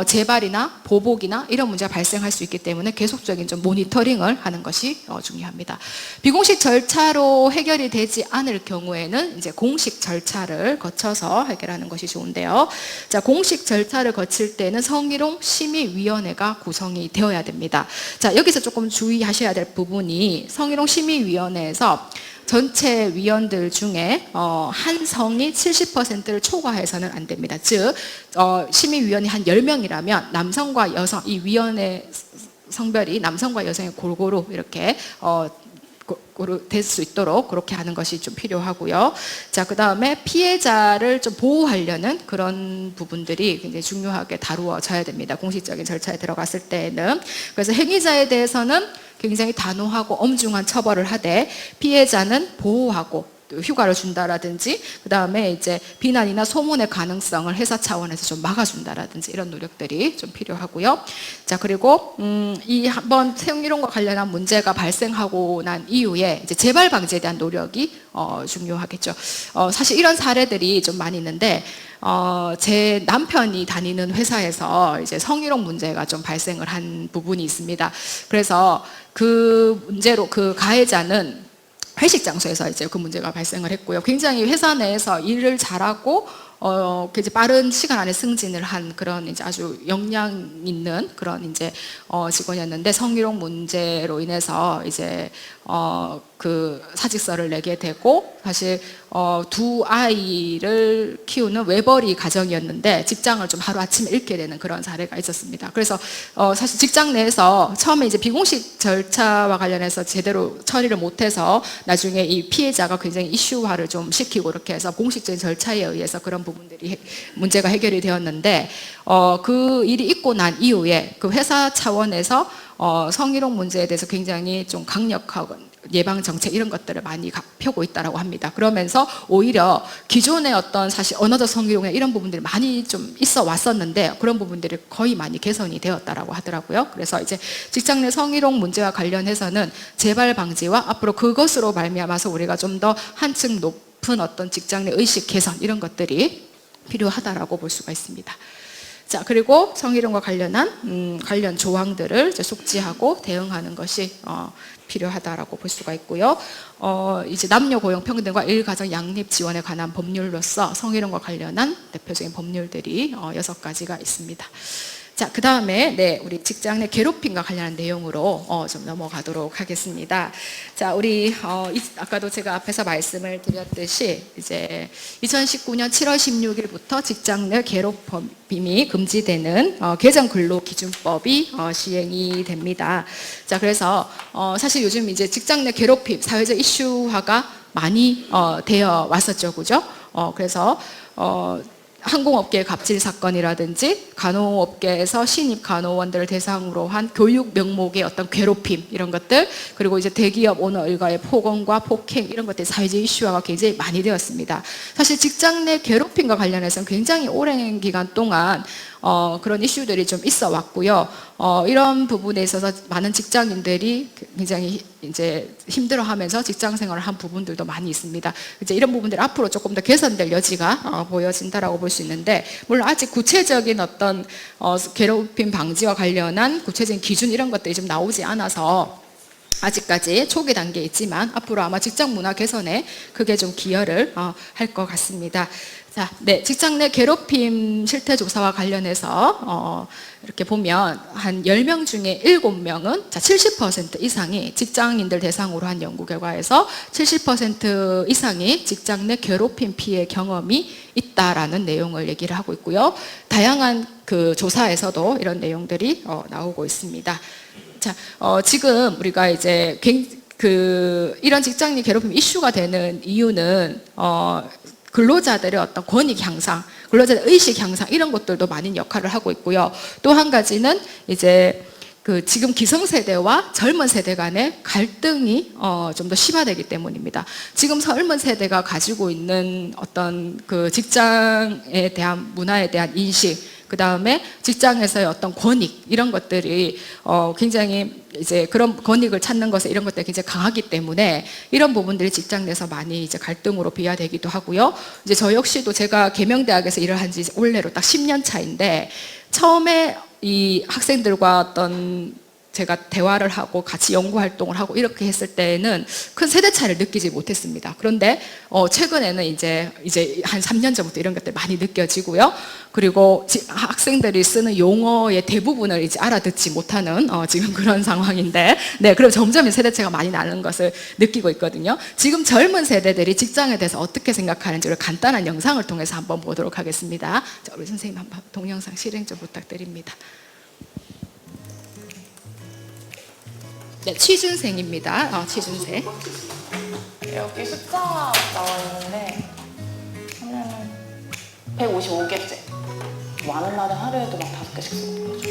재발이나 보복이나 이런 문제가 발생할 수 있기 때문에 계속적인 좀 모니터링을 하는 것이 중요합니다. 비공식 절차로 해결이 되지 않을 경우에는 이제 공식 절차를 거쳐서 해결하는 것이 좋은데요. 자, 공식 절차를 거칠 때는 성희롱 심의위원회가 구성이 되어야 됩니다. 자, 여기서 조금 주의하셔야 될 부분이 성희롱 심의위원회에서 전체 위원들 중에 한 성이 70%를 초과해서는 안 됩니다. 즉 심의위원이 한 10명이라면 남성과 여성 이 위원회 성별이 남성과 여성이 골고루 이렇게 될 수 있도록 그렇게 하는 것이 좀 필요하고요. 자, 그 다음에 피해자를 좀 보호하려는 그런 부분들이 굉장히 중요하게 다루어져야 됩니다. 공식적인 절차에 들어갔을 때에는. 그래서 행위자에 대해서는 굉장히 단호하고 엄중한 처벌을 하되 피해자는 보호하고 휴가를 준다라든지 그 다음에 이제 비난이나 소문의 가능성을 회사 차원에서 좀 막아준다라든지 이런 노력들이 좀 필요하고요. 자, 그리고 이 한번 성희롱과 관련한 문제가 발생하고 난 이후에 이제 재발 방지에 대한 노력이 중요하겠죠. 사실 이런 사례들이 좀 많이 있는데 제 남편이 다니는 회사에서 이제 성희롱 문제가 좀 발생을 한 부분이 있습니다. 그래서 그 문제로 그 가해자는 회식 장소에서 이제 그 문제가 발생을 했고요. 굉장히 회사 내에서 일을 잘하고 이제 빠른 시간 안에 승진을 한 그런 이제 아주 역량 있는 그런 이제 직원이었는데 성희롱 문제로 인해서 이제 그 사직서를 내게 되고 사실 두 아이를 키우는 외벌이 가정이었는데 직장을 좀 하루아침에 잃게 되는 그런 사례가 있었습니다. 그래서 사실 직장 내에서 처음에 이제 비공식 절차와 관련해서 제대로 처리를 못해서 나중에 이 피해자가 굉장히 이슈화를 좀 시키고 이렇게 해서 공식적인 절차에 의해서 그런 부분들이 문제가 해결이 되었는데 그 일이 있고 난 이후에 그 회사 차원에서 성희롱 문제에 대해서 굉장히 좀 강력하고 예방 정책 이런 것들을 많이 펴고 있다라고 합니다. 그러면서 오히려 기존의 어떤 사실 언어적 성희롱이나 이런 부분들이 많이 좀 있어 왔었는데 그런 부분들이 거의 많이 개선이 되었다라고 하더라고요. 그래서 이제 직장 내 성희롱 문제와 관련해서는 재발 방지와 앞으로 그것으로 말미암아서 우리가 좀 더 한층 높은 어떤 직장 내 의식 개선 이런 것들이 필요하다라고 볼 수가 있습니다. 자, 그리고 성희롱과 관련한 관련 조항들을 이제 숙지하고 대응하는 것이 필요하다라고 볼 수가 있고요. 이제 남녀 고용 평등과 일가정 양립 지원에 관한 법률로서 성희롱과 관련한 대표적인 법률들이 6가지가 있습니다. 자, 그 다음에 우리 직장 내 괴롭힘과 관련한 내용으로 좀 넘어가도록 하겠습니다. 자, 우리 아까도 제가 앞에서 말씀을 드렸듯이 이제 2019년 7월 16일부터 직장 내 괴롭힘이 금지되는 개정 근로기준법이 시행이 됩니다. 자, 그래서 사실 요즘 이제 직장 내 괴롭힘 사회적 이슈화가 많이 되어 왔었죠, 그죠? 그래서 항공업계의 갑질 사건이라든지 간호업계에서 신입 간호원들을 대상으로 한 교육 명목의 어떤 괴롭힘 이런 것들, 그리고 이제 대기업 오너 일가의 폭언과 폭행 이런 것들이 사회적 이슈화가 굉장히 많이 되었습니다. 사실 직장 내 괴롭힘과 관련해서는 굉장히 오랜 기간 동안 그런 이슈들이 좀 있어 왔고요. 이런 부분에 있어서 많은 직장인들이 굉장히 이제 힘들어하면서 직장 생활을 한 부분들도 많이 있습니다. 이제 이런 부분들이 앞으로 조금 더 개선될 여지가 보여진다라고 볼 수 있는데, 물론 아직 구체적인 어떤 괴롭힘 방지와 관련한 구체적인 기준 이런 것들이 좀 나오지 않아서 아직까지 초기 단계에 있지만 앞으로 아마 직장 문화 개선에 크게 좀 기여를 할 것 같습니다. 자, 직장 내 괴롭힘 실태 조사와 관련해서 이렇게 보면 한 10명 중에 7명은 70% 이상이 직장인들 대상으로 한 연구 결과에서 70% 이상이 직장 내 괴롭힘 피해 경험이 있다라는 내용을 얘기를 하고 있고요. 다양한 그 조사에서도 이런 내용들이 나오고 있습니다. 자, 지금 우리가 이제 이런 직장인 괴롭힘 이슈가 되는 이유는 근로자들의 어떤 권익 향상, 근로자의 의식 향상 이런 것들도 많은 역할을 하고 있고요. 또 한 가지는 이제 지금 기성세대와 젊은 세대 간의 갈등이 좀 더 심화되기 때문입니다. 지금 젊은 세대가 가지고 있는 어떤 그 직장에 대한 문화에 대한 인식, 그 다음에 직장에서의 어떤 권익 이런 것들이 굉장히 이제 그런 권익을 찾는 것에 이런 것들이 굉장히 강하기 때문에 이런 부분들이 직장 내에서 많이 이제 갈등으로 비화되기도 하고요. 이제 저 역시도 제가 계명대학에서 일을 한 지 올해로 딱 10년 차인데 처음에 이 학생들과 어떤 제가 대화를 하고 같이 연구 활동을 하고 이렇게 했을 때는 큰 세대 차이를 느끼지 못했습니다. 그런데 최근에는 이제 한 3년 전부터 이런 것들이 많이 느껴지고요. 그리고 학생들이 쓰는 용어의 대부분을 이제 알아듣지 못하는 지금 그런 상황인데, 그럼 점점 세대 차이가 많이 나는 것을 느끼고 있거든요. 지금 젊은 세대들이 직장에 대해서 어떻게 생각하는지를 간단한 영상을 통해서 한번 보도록 하겠습니다. 자, 우리 선생님 한번 동영상 실행 좀 부탁드립니다. 네, 취준생입니다. 취준생. 여기 숫자 나와 있는데 하나는 155개째. 많은 날은 하루에도 막 5개씩 쓰고 그러죠.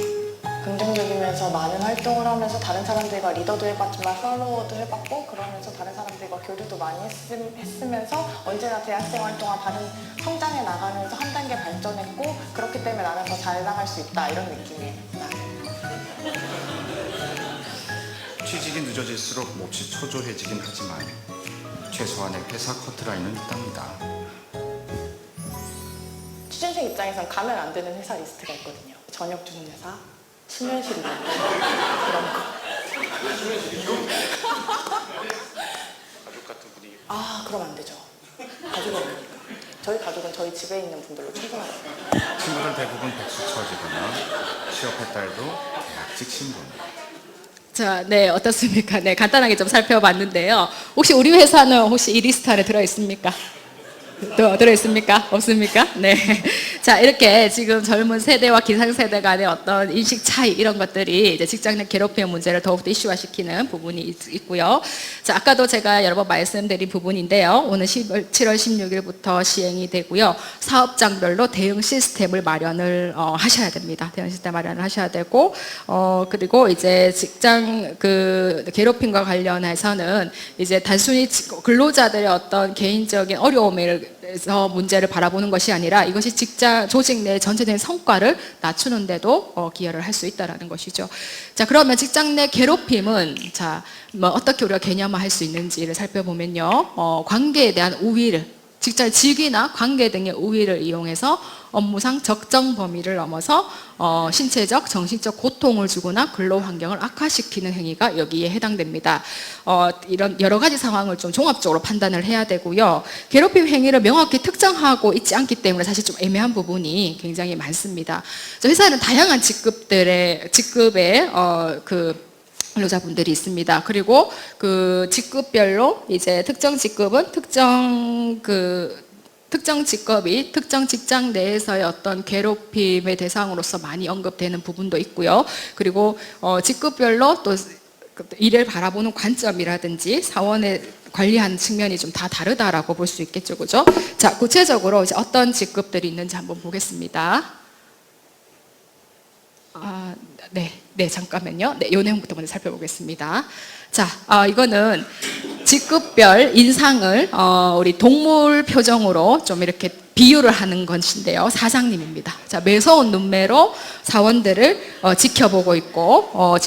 긍정적이면서 많은 활동을 하면서 다른 사람들과 리더도 해봤지만 팔로워도 해봤고, 그러면서 다른 사람들과 교류도 많이 했으면서 언제나 대학생 활동과 다른 성장해 나가면서 한 단계 발전했고, 그렇기 때문에 나는 더 잘 나갈 수 있다 이런 느낌이에요. 취직이 늦어질수록 몹시 초조해지긴 하지만 최소한의 회사 커트라인은 있답니다. 취준생 입장에선 가면 안 되는 회사 리스트가 있거든요. 저녁 주는 회사, 수면실 이런 거. 가족 같은 분위기. 그럼 안 되죠. 가족이 없으니까. 저희 가족은 저희 집에 있는 분들로 충분해요. 친구들 대부분 백수 처지거나 취업했다 해도 대학직 신분. 자, 어떻습니까? 간단하게 좀 살펴봤는데요. 혹시 우리 회사는 혹시 이 리스트 안에 들어있습니까? 들어있습니까? 없습니까? 자, 이렇게 지금 젊은 세대와 기성세대 간의 어떤 인식 차이 이런 것들이 이제 직장 내 괴롭힘 문제를 더욱더 이슈화시키는 부분이 있고요. 자, 아까도 제가 여러 번 말씀드린 부분인데요. 오늘 7월 16일부터 시행이 되고요. 사업장별로 대응 시스템을 마련을 하셔야 됩니다. 대응 시스템 마련을 하셔야 되고, 그리고 이제 직장 그 괴롭힘과 관련해서는 이제 단순히 근로자들의 어떤 개인적인 어려움에서 문제를 바라보는 것이 아니라 이것이 직장 조직 내 전체적인 성과를 낮추는데도 기여를 할 수 있다라는 것이죠. 자, 그러면 직장 내 괴롭힘은 자, 뭐 어떻게 우리가 개념화할 수 있는지를 살펴보면요, 관계에 대한 우위를 직장 직위나 관계 등의 우위를 이용해서 업무상 적정 범위를 넘어서 신체적, 정신적 고통을 주거나 근로 환경을 악화시키는 행위가 여기에 해당됩니다. 이런 여러 가지 상황을 좀 종합적으로 판단을 해야 되고요. 괴롭힘 행위를 명확히 특정하고 있지 않기 때문에 사실 좀 애매한 부분이 굉장히 많습니다. 회사는 다양한 직급의 근로자분들이 있습니다. 그리고 그 직급별로 이제 특정 직급은 특정 직업이 특정 직장 내에서의 어떤 괴롭힘의 대상으로서 많이 언급되는 부분도 있고요. 그리고 직급별로 또 일을 바라보는 관점이라든지 사원의 관리하는 측면이 좀 다 다르다라고 볼 수 있겠죠, 그죠? 자, 구체적으로 이제 어떤 직급들이 있는지 한번 보겠습니다. 네, 잠깐만요. 네, 이 내용부터 먼저 살펴보겠습니다. 자, 이거는 직급별 인상을 우리 동물 표정으로 좀 이렇게 비유를 하는 것인데요. 사장님입니다. 자, 매서운 눈매로 사원들을 지켜보고 있고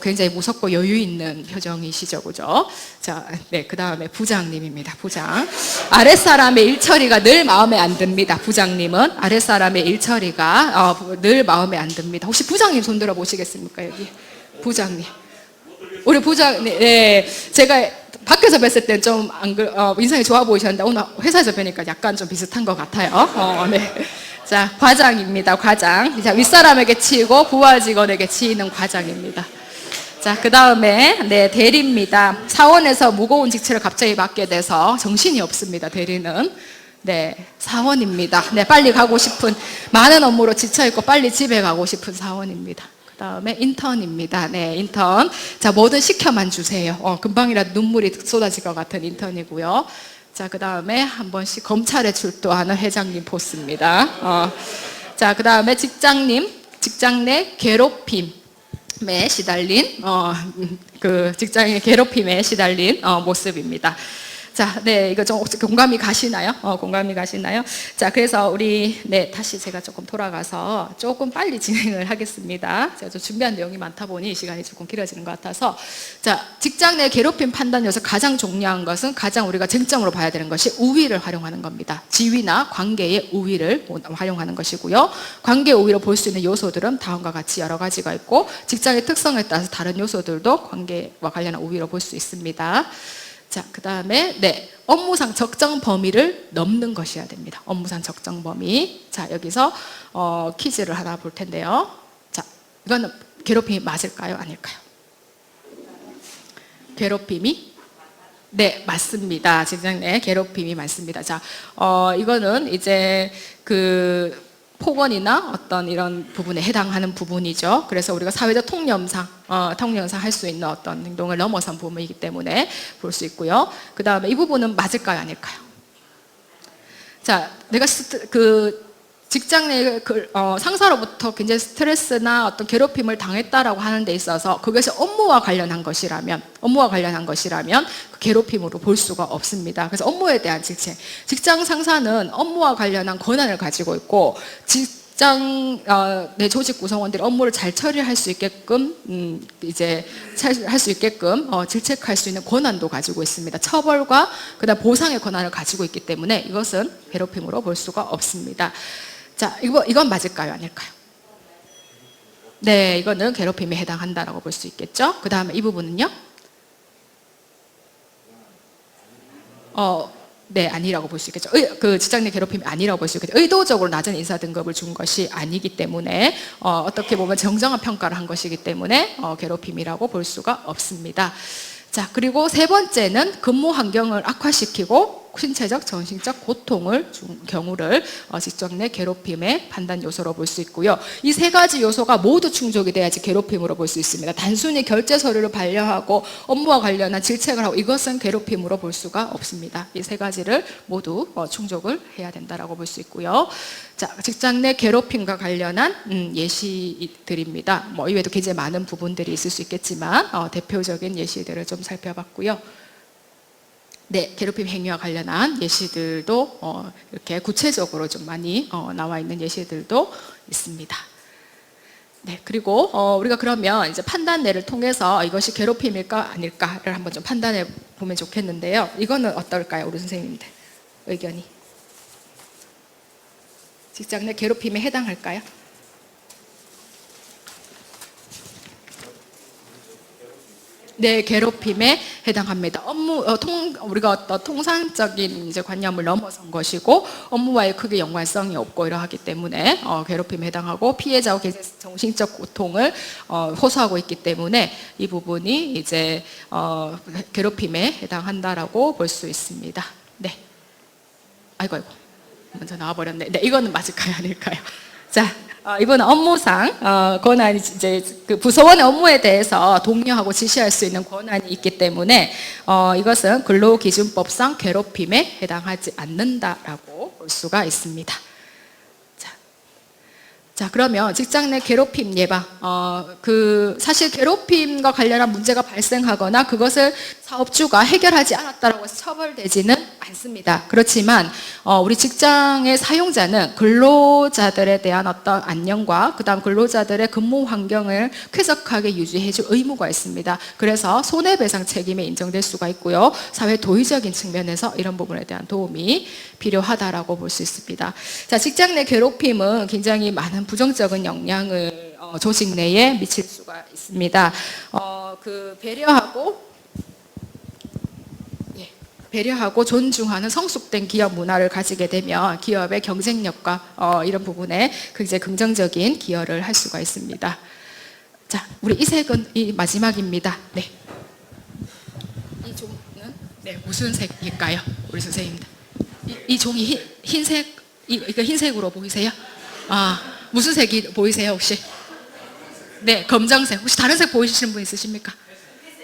굉장히 무섭고 여유 있는 표정이시죠, 그죠? 자, 네, 그 다음에 부장님입니다. 부장. 아랫사람의 일처리가 늘 마음에 안 듭니다. 부장님은 아랫사람의 일처리가 늘 마음에 안 듭니다. 혹시 부장님 손 들어 보시겠습니까, 여기? 부장님. 우리 부장님, 네, 제가 밖에서 뵀을 땐 좀 인상이 좋아 보이셨는데 오늘 회사에서 뵈니까 약간 좀 비슷한 것 같아요. 네. 자, 과장입니다. 과장. 자, 윗사람에게 치이고 부하 직원에게 치이는 과장입니다. 자, 그 다음에 네, 대리입니다. 사원에서 무거운 직책을 갑자기 맡게 돼서 정신이 없습니다. 대리는. 네, 사원입니다. 네, 빨리 가고 싶은 많은 업무로 지쳐있고 빨리 집에 가고 싶은 사원입니다. 그 다음에 인턴입니다. 네, 인턴. 자, 뭐든 시켜만 주세요. 금방이라도 눈물이 쏟아질 것 같은 인턴이고요. 자, 그 다음에 한 번씩 검찰에 출두하는 회장님 포스입니다. 자, 그 다음에 직장 내 괴롭힘에 시달린, 그 직장의 괴롭힘에 시달린 모습입니다. 자, 네, 이거 좀 공감이 가시나요? 공감이 가시나요? 자, 그래서 우리, 네, 다시 제가 조금 돌아가서 조금 빨리 진행을 하겠습니다. 제가 좀 준비한 내용이 많다 보니 시간이 조금 길어지는 것 같아서. 자, 직장 내 괴롭힘 판단에서 가장 중요한 것은 가장 우리가 쟁점으로 봐야 되는 것이 우위를 활용하는 겁니다. 지위나 관계의 우위를 활용하는 것이고요. 관계 우위로 볼 수 있는 요소들은 다음과 같이 여러 가지가 있고 직장의 특성에 따라서 다른 요소들도 관계와 관련한 우위로 볼 수 있습니다. 자, 그 다음에 네, 업무상 적정 범위를 넘는 것이어야 됩니다. 업무상 적정 범위. 자, 여기서 퀴즈를 하나 볼 텐데요. 자, 이거는 괴롭힘이 맞을까요? 아닐까요? 괴롭힘이? 네, 맞습니다. 직장 내 괴롭힘이 맞습니다. 자, 이거는 이제 그 폭언이나 어떤 이런 부분에 해당하는 부분이죠. 그래서 우리가 사회적 통념상 할 수 있는 어떤 행동을 넘어선 부분이기 때문에 볼 수 있고요. 그 다음에 이 부분은 맞을까요, 아닐까요? 자, 내가 직장 내 상사로부터 굉장히 스트레스나 어떤 괴롭힘을 당했다라고 하는 데 있어서 그것이 업무와 관련한 것이라면 그 괴롭힘으로 볼 수가 없습니다. 그래서 업무에 대한 직장 상사는 업무와 관련한 권한을 가지고 있고 직장 내 조직 구성원들이 업무를 잘 처리할 수 있게끔 질책할 수 있는 권한도 가지고 있습니다. 처벌과 그다음 보상의 권한을 가지고 있기 때문에 이것은 괴롭힘으로 볼 수가 없습니다. 자, 이건 맞을까요, 아닐까요? 네, 이거는 괴롭힘에 해당한다라고 볼 수 있겠죠. 그 다음에 이 부분은요? 네, 아니라고 볼 수 있겠죠. 그 직장 내 괴롭힘이 아니라고 볼 수 있겠죠. 의도적으로 낮은 인사 등급을 준 것이 아니기 때문에 어떻게 보면 정정한 평가를 한 것이기 때문에 괴롭힘이라고 볼 수가 없습니다. 자, 그리고 세 번째는 근무 환경을 악화시키고 신체적, 정신적 고통을 준 경우를 직장 내 괴롭힘의 판단 요소로 볼 수 있고요. 이 세 가지 요소가 모두 충족이 돼야지 괴롭힘으로 볼 수 있습니다. 단순히 결제 서류를 반려하고 업무와 관련한 질책을 하고 이것은 괴롭힘으로 볼 수가 없습니다. 이 세 가지를 모두 충족을 해야 된다라고 볼 수 있고요. 자, 직장 내 괴롭힘과 관련한 예시들입니다. 뭐 이외에도 굉장히 많은 부분들이 있을 수 있겠지만 대표적인 예시들을 좀 살펴봤고요. 네, 괴롭힘 행위와 관련한 예시들도 이렇게 구체적으로 좀 많이 나와 있는 예시들도 있습니다. 네, 그리고 우리가 그러면 이제 판단례를 통해서 이것이 괴롭힘일까 아닐까를 한번 좀 판단해 보면 좋겠는데요. 이거는 어떨까요, 우리 선생님들 의견이? 직장 내 괴롭힘에 해당할까요? 네, 괴롭힘에 해당합니다. 우리가 어떤 통상적인 이제 관념을 넘어선 것이고 업무와의 크게 연관성이 없고 이러하기 때문에 괴롭힘에 해당하고 피해자와 정신적 고통을 호소하고 있기 때문에 이 부분이 이제 괴롭힘에 해당한다라고 볼 수 있습니다. 네, 아이고 먼저 나와버렸네. 네, 이거는 맞을까요, 아닐까요? 자. 이번은 업무상 권한이 이제 그 부서원의 업무에 대해서 독려하고 지시할 수 있는 권한이 있기 때문에 이것은 근로기준법상 괴롭힘에 해당하지 않는다라고 볼 수가 있습니다. 자, 그러면 직장 내 괴롭힘 예방, 사실 괴롭힘과 관련한 문제가 발생하거나 그것을 사업주가 해결하지 않았다라고 해서 처벌되지는 않습니다. 그렇지만, 우리 직장의 사용자는 근로자들에 대한 어떤 안녕과 그 다음 근로자들의 근무 환경을 쾌적하게 유지해줄 의무가 있습니다. 그래서 손해배상 책임에 인정될 수가 있고요. 사회 도의적인 측면에서 이런 부분에 대한 도움이 필요하다라고 볼 수 있습니다. 자, 직장 내 괴롭힘은 굉장히 많은 부정적인 영향을 조직 내에 미칠 수가 있습니다. 배려하고 존중하는 성숙된 기업 문화를 가지게 되면 기업의 경쟁력과 이런 부분에 굉장히 긍정적인 기여를 할 수가 있습니다. 자, 우리 이색은 이 마지막입니다. 네. 이 종은 네, 무슨 색일까요, 우리 선생님들? 이 종이 흰색, 이거 흰색으로 보이세요? 무슨 색이 보이세요, 혹시? 네, 검정색. 혹시 다른 색 보이시는 분 있으십니까?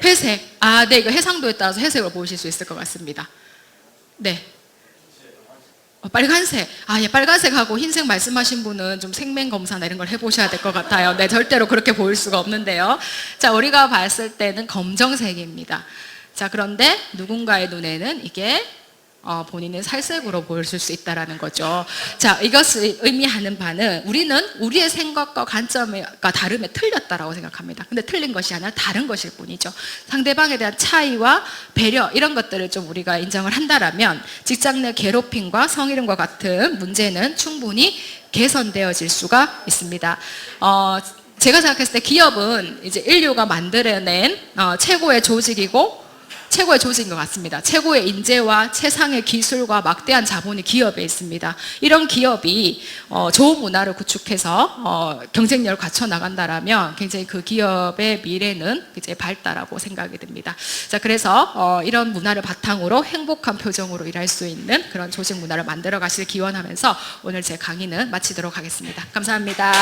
회색. 네, 이거 해상도에 따라서 회색으로 보이실 수 있을 것 같습니다. 네. 빨간색. 예, 빨간색하고 흰색 말씀하신 분은 좀 생명검사나 이런 걸 해보셔야 될 것 같아요. 네, 절대로 그렇게 보일 수가 없는데요. 자, 우리가 봤을 때는 검정색입니다. 자, 그런데 누군가의 눈에는 이게 본인은 살색으로 보일 수 있다는 거죠. 자, 이것을 의미하는 바는 우리는 우리의 생각과 관점과 다름에 틀렸다라고 생각합니다. 근데 틀린 것이 아니라 다른 것일 뿐이죠. 상대방에 대한 차이와 배려 이런 것들을 좀 우리가 인정을 한다라면 직장 내 괴롭힘과 성희롱과 같은 문제는 충분히 개선되어질 수가 있습니다. 제가 생각했을 때 기업은 이제 인류가 만들어낸 최고의 조직인 것 같습니다. 최고의 인재와 최상의 기술과 막대한 자본이 기업에 있습니다. 이런 기업이 좋은 문화를 구축해서 경쟁력을 갖춰 나간다라면 굉장히 그 기업의 미래는 이제 밝다라고 생각이 듭니다. 자, 그래서 이런 문화를 바탕으로 행복한 표정으로 일할 수 있는 그런 조직 문화를 만들어 가실 기원하면서 오늘 제 강의는 마치도록 하겠습니다. 감사합니다.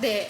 네.